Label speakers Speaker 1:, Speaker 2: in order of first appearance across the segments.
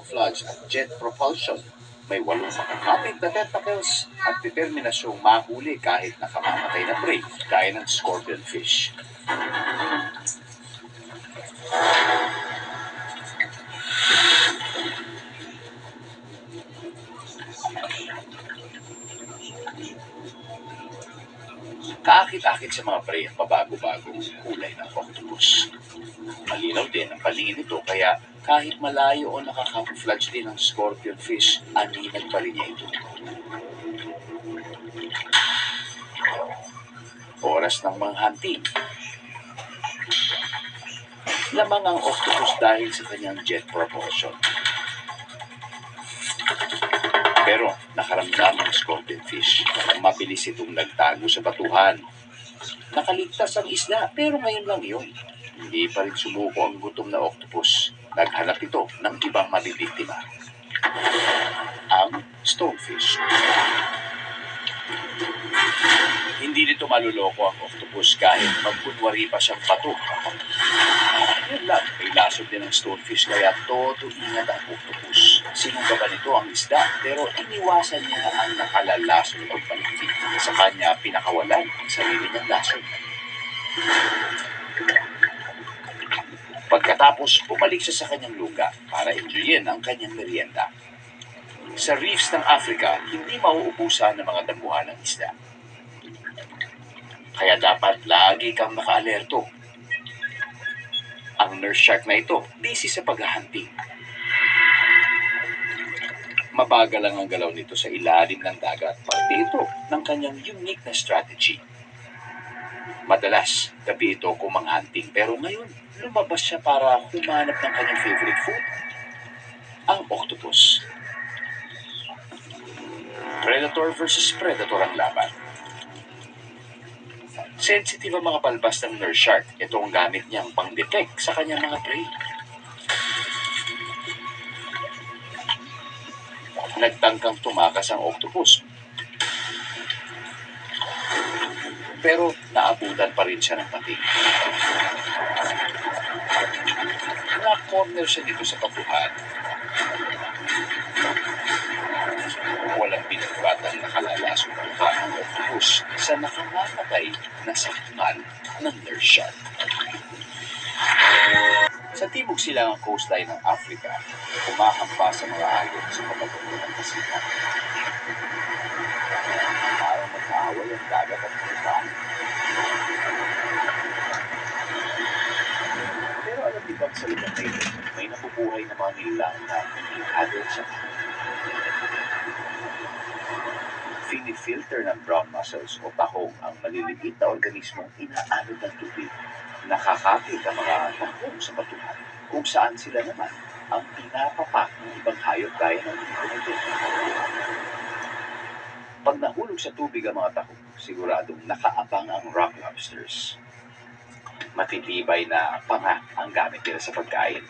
Speaker 1: camouflage at jet propulsion. May 8 makakapit na tentacles at determinasyong mahuli kahit nakamamatay na prey, gaya ng scorpionfish. Kaakit-akit sa mga prey ang pabago-bagong kulay ng octopus. Malinaw din ang paningin nito kaya kahit malayo o nakakamouflage din ang scorpionfish, aninag pa rin niya ito. Oras ng mga hunting. Lamang ang octopus dahil sa kanyang jet propulsion. Pero nakaramdam ang scorpionfish. Mabilis itong nagtago sa batuhan. Nakaligtas ang isda pero ngayon lang yun. Hindi pa rin sumuko ang gutom na octopus. Naghanap ito ng ibang mabibiktima. Ang stonefish. Hindi nito maluloko ang octopus kahit magkunwari pa siyang bato. Yun lang, may lasod din ang stonefish kaya todo ingat ang octopus. Sinunggaban nito ang isda pero iniwasan niya ang nakalalasod o paligid. Sa kanya pinakawalan ang sarili niyang lasod. Pagkatapos, bumalik siya sa kanyang lugar para enjoyin ang kanyang merienda. Sa reefs ng Africa, hindi mauubusan ng mga damuhan ng isda. Kaya dapat lagi kang nakaalerto. Ang nurse shark na ito, busy sa paghahunting. Mabagal lang ang galaw nito sa ilalim ng dagat. Parte ito ng kanyang unique na strategy. Madalas, gabi ito kumanghunting pero ngayon, lumabas siya para humanap ng kanyang favorite food, ang octopus. Predator versus predator ang laban. Sensitive ang mga palbas ng nurse shark. Ito ang gamit niyang pang-detect sa kanyang mga prey. Nagtangkang tumakas ang octopus. Pero naabutan pa rin siya ng pating. Na-corner siya dito sa batuhan. Walang pinagbatang nakalalasong buka ang octopus sa nakamamatay na sakmal ng nurse shark. Sa timog silangang coastline ng Africa, kumahampa sa mga alon sa papatungo ng Pasikat. Parang mag-aaway ang dagat at bukaan. Pero alam niyo bang sa lugar na ito, may nabubuhay na mga nilalang na hindi hadol sa Filter ng brown mussels o tahong ang maliliit na organismong inaanod ng tubig. Nakakapit ang mga tahong sa batuhan kung saan sila naman ang pinapapak ng ibang hayop gaya ng ito. Pag nahulog sa tubig ang mga tahong, siguradong nakaabang ang rock lobsters. Matitibay na panga ang gamit nila sa pagkain.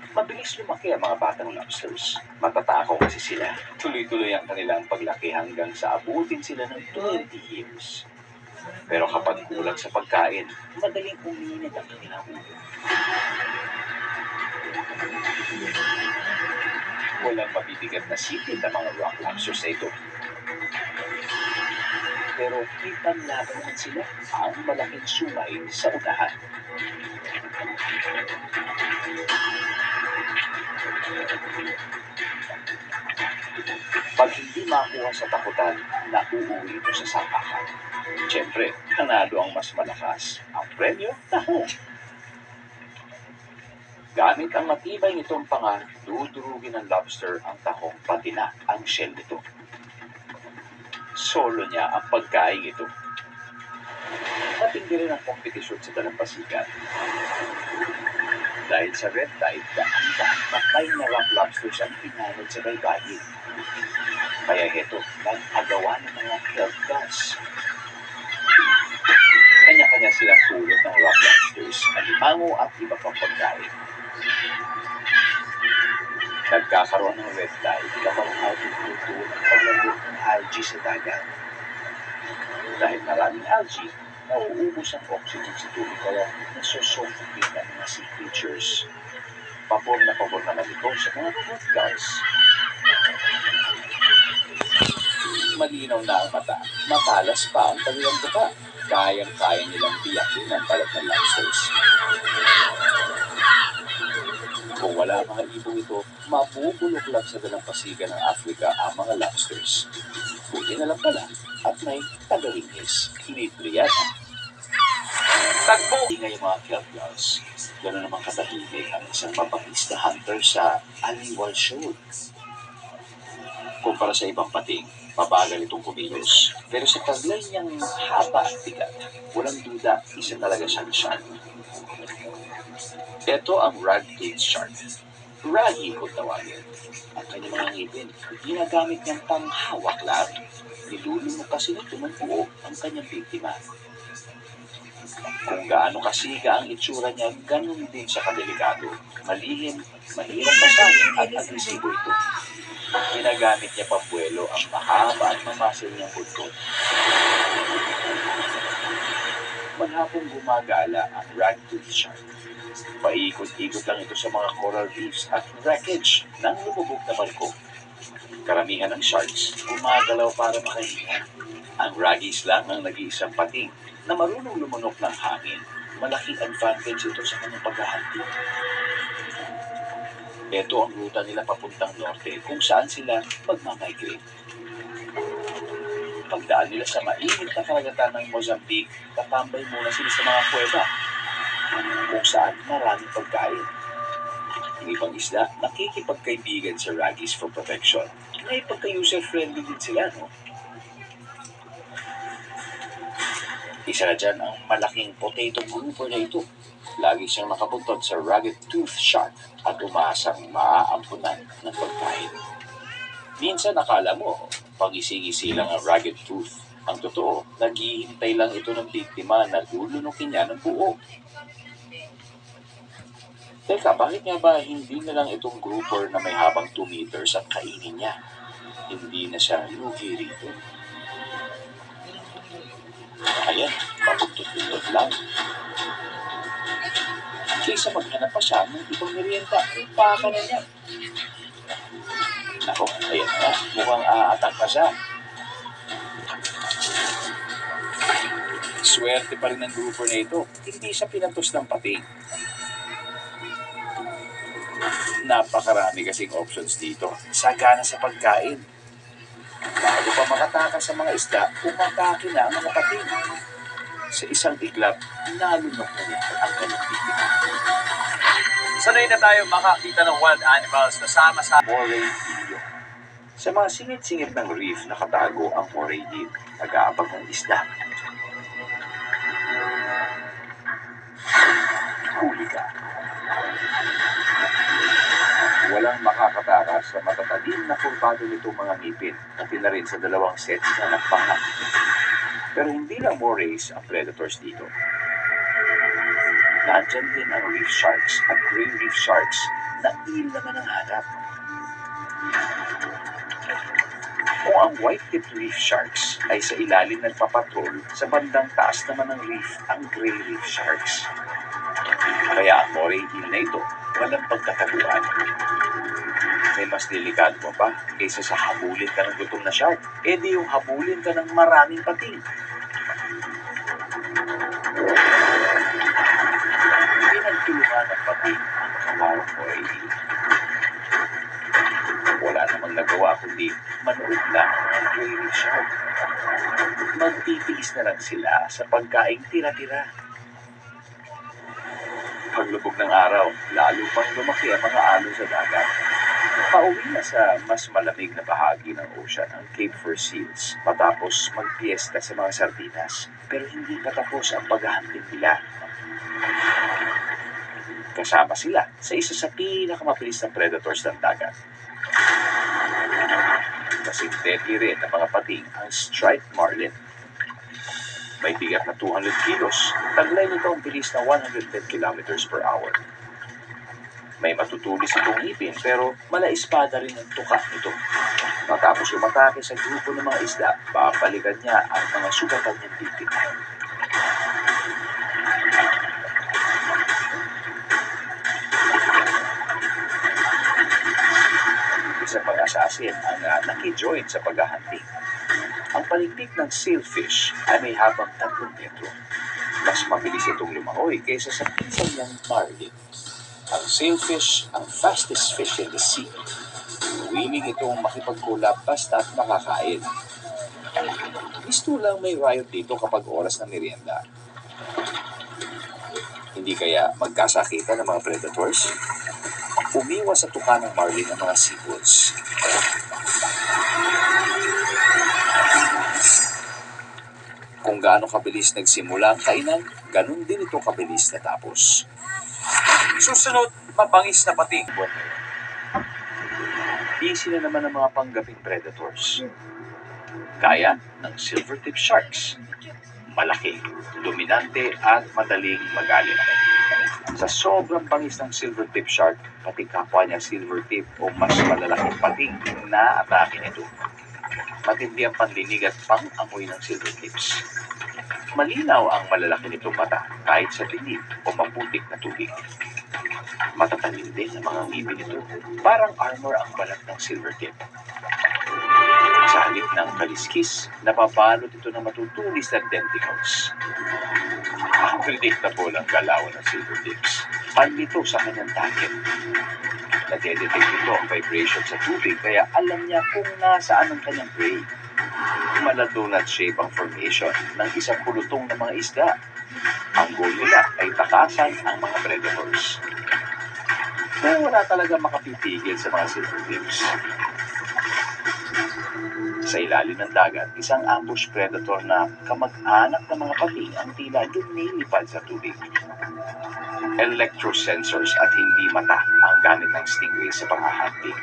Speaker 1: Mabilis lumaki ang mga batang lobsters. Matatakaw kasi sila. Tuloy-tuloy ang kanilang paglaki hanggang sa abutin sila ng 20 years. Pero kapag kulang sa pagkain, madaling uminit ang kanilang ulo. Walang mabibigat na sipit ang mga rock lobsters na ito. Pero kitang-laban naman sila ang malaking sumay sa unahan. Pag hindi makuha sa takutan, nauuwi ito sa sapakan. Siyempre, nanalo ang mas malakas. Ang premyo, tahong. Gamit ang matibay nitong panga, dudurugin ng lobster ang tahong pati na ang shell nito. Solo niya ang pagkain ito. Matindi rin ang kompetisyon sa dalampasigan. Dahil sa red tide, daan matay na rock lobsters ang pinanod sa baybayin. Kaya heto, nag-agawa ng mga kelp guns. Kanya-kanya silang pulot ng rock lobsters, alimango at iba pang pagkain. Nagkakaroon ng red tide kapag autotuto ng paglabot ng algae sa dagat. Dahil maraming algae, nauubos ang oxygen sa tubig kaya nasusuffocate ang mga sea creatures. pabor naman ito sa mga robot guys. Malinaw na ang mata, matalas pa ang kanilang buka. Kayang-kaya nilang biyakin ang balat ng lobsters. Kung wala mga ibong ito, mabubulok lang sa dalampasigan ng Africa ang mga lobsters. Buti na lang pala at may tagalinis, libriyata. Tagpo! Ingay ang mga kelpials. Gano'n naman katahimik ang isang mapangis na hunter sa Aliwal Shoal. Kumpara sa ibang pating, mabagal itong kumilos. Pero sa taglay niyang haba at bigat, walang duda, isa talaga siyang shark. Ito ang rag-tailed shark. Raggy kung tawagin. Ang kanyang mga ngipin, ginagamit niyang panghawak lang. Nilulunok kasi nito ng buo ang kanyang biktima. Kung gaano kasiga ang itsura niya, ganun din siya kadelikado. Malihim, mahirap basahin at agresibo ito. Ginagamit niya pambuelo ang mahaba at mamasil niyang buntot. Manhapong gumagala ang rag-tailed shark. Paikot-ikot lang ito sa mga coral reefs at wreckage ng lumubog na barko. Karamihan ng sharks gumagalaw para makahinga. Ang raggies lang ang nag-iisang pating na marunong lumunok ng hangin. Malaking advantage ito sa kanyang paghahandi. Ito ang ruta nila papuntang norte kung saan sila magmamigrate. Pagdaan nila sa mainit na karagatan ng Mozambique, tatambay muna sila sa mga kuweba kung saan maraming pagkain. Yung ibang isla, nakikipagkaibigan sa raggies for protection. May pagka-user-friendly din sila, no? Isa na dyan ang malaking potato grouper na ito. Lagi siyang nakapuntot sa ragged-toothed shark at umaasang maaampunan ng pagkain. Minsan nakala mo, pag-ising-isi lang ang ragged-tooth. Ang totoo, naghihintay lang ito ng biktima na lulunukin niya ng buo. Teka, bakit nga ba hindi na lang itong grouper na may habang 2 meters at kainin niya? Hindi na siya lugi rito. Ayan, papuntot-puntot lang. Kaysa maghanap pa siya ng ibang merienda, paka na niya. Nako, ayan na, mukhang aatak na siya. Swerte pa rin ng grouper na ito, hindi siya pinatos ng pating. Napakarami kasing options dito. Sagana sa pagkain. Bago pa makatakas sa mga isda, umatake na ang mga pating. Sa isang iglap, nalunok na niya ang kanyang biktima.
Speaker 2: Sanay na tayo makakita ng wild animals na sama-sama.
Speaker 1: Moray eel. Sa mga singit-singit ng reef, nakatago ang moray eel. Nag-aabang ng isda. Huli ka. Walang makakatakas sa matatalim na kurbado nitong mga ngipin, pati na rin sa 2 sets na nagpanga. Pero hindi lang morays ang predators dito. Nandyan din ang reef sharks at gray reef sharks na eel naman ang hanap. Kung ang white-tipped reef sharks ay sa ilalim nagpapatrol, sa bandang taas naman ng reef ang gray reef sharks. Kaya ang moray eel na ito, walang pagkataguan. May mas delikado mo pa kaysa sa habulin ka ng gutom na shark. E di yung habulin ka ng maraming pating. Pinagtulungan ng pating ang kamarang moray eel. Wala namang nagawa kundi manood lang ang gray reef shark. Magtitiis na lang sila sa pagkaing tira-tira. Paglubog ng araw, lalo pang lumaki ang mga alon sa dagat. Pauwi na sa mas malamig na bahagi ng ocean ang Cape Fur seals matapos magpiesta sa mga sardinas. Pero hindi pa tapos ang paghahunting nila. Kasama sila sa isa sa pinakamabilis na predators ng dagat. Kasing deadly rin ang mga pating ang striped marlin. May bigat na 200 kilos, taglay nito ang bilis na 110 kilometers per hour. May matutulis itong ngipin pero malaispada rin ang tuka nito. Matapos umatake sa grupo ng mga isda, babalikan niya ang mga sugatan niyang biktima. sa pag-assassin ang nakijoin sa paghahunting. Ang paligpit ng sailfish ay may habang 3 metro. Mas mabilis itong lumangoy kaysa sa pinsan niyang marlin. Ang sailfish ang fastest fish in the sea. Willing itong makipagkulap basta't makakain. Gusto lang may riot dito kapag oras ng merienda. Hindi kaya magkasakita ng mga predators? Umiwas sa tuka ng marlin ang mga seabirds. Kung gaano kabilis nagsimula ang kainan, ganun din ito kabilis natapos.
Speaker 2: Susunod, mabangis na pating.
Speaker 1: Busy na naman ang mga panggaping predators. Gaya ng silvertip sharks. Malaki, dominante at madaling magalit. Sa sobrang bangis ng silvertip shark, pati kapwa niya silvertip o mas malalaking pating na atake nito. Matindi ang panlinig at pang-amoy ng silvertips. Malinaw ang malalaki nitong mata kahit sa dilim o maputik na tubig. Matatalim din ang mga ngipin nito. Parang armor ang balat ng silvertip. Sa halip ng kaliskis, napabalot ito ng matutulis na denticles. Unpredictable ang galawan ng silvertips. Panlito sa kanyang target. Nadedetect nito ang vibration sa tubig kaya alam niya kung nasaan ang kanyang prey. Maladonut shape ang formation ng isang pulutong ng mga isda. Ang goal nila ay takasan ang mga predators. Kaya wala talaga makapipigil sa mga silvertips. Sa ilalim ng dagat, isang ambush predator na kamag-anak ng mga pating ang tila lumilipad sa tubig. Electrosensors at hindi mata ang gamit ng stingray sa panghahunting.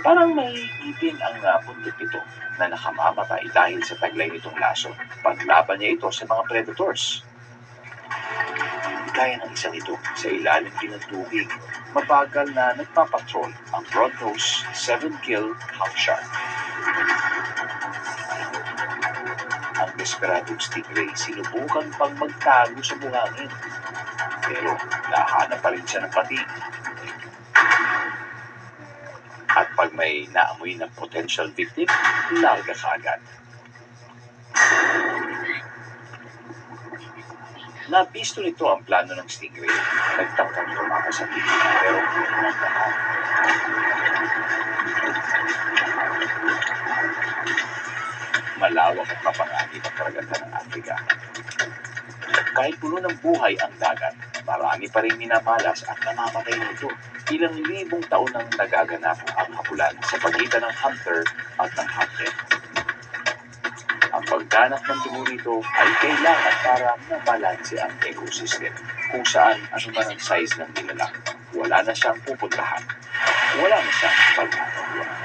Speaker 1: Parang may ngipin ang bundok nito na nakamamatay dahil sa taglay nitong laso. Paglaban niya ito sa mga predators. Gaya ng isang ito sa ilalim din ng tubig, mabagal na nagpapatrol ang broad-nose 7-kill hound shark. Ang desperadong stingray sinubukan pang magtago sa buhangin. Pero nahanap pa rin siya ng pating. At pag may naamoy ng potential victim, larga kaagad. Napisto nito ang plano ng stingray. Nagtangkang tumakas sa tingin pero pinagdahan. Malawak at mapanganib ang karagatan ng Afrika. Kahit puno ng buhay ang dagat, marami pa rin minamalas at namamatay nito. Ilang libong taon nang nagaganap ang hapulan sa pagitan ng hunter at ng hunted. Ang pagganap ng dugo nito ay kailangan para mabalanse ang ecosystem. Kung saan anuman ang size ng nilalang, wala na siyang pupuntahan. Wala na siyang pagkakagawa.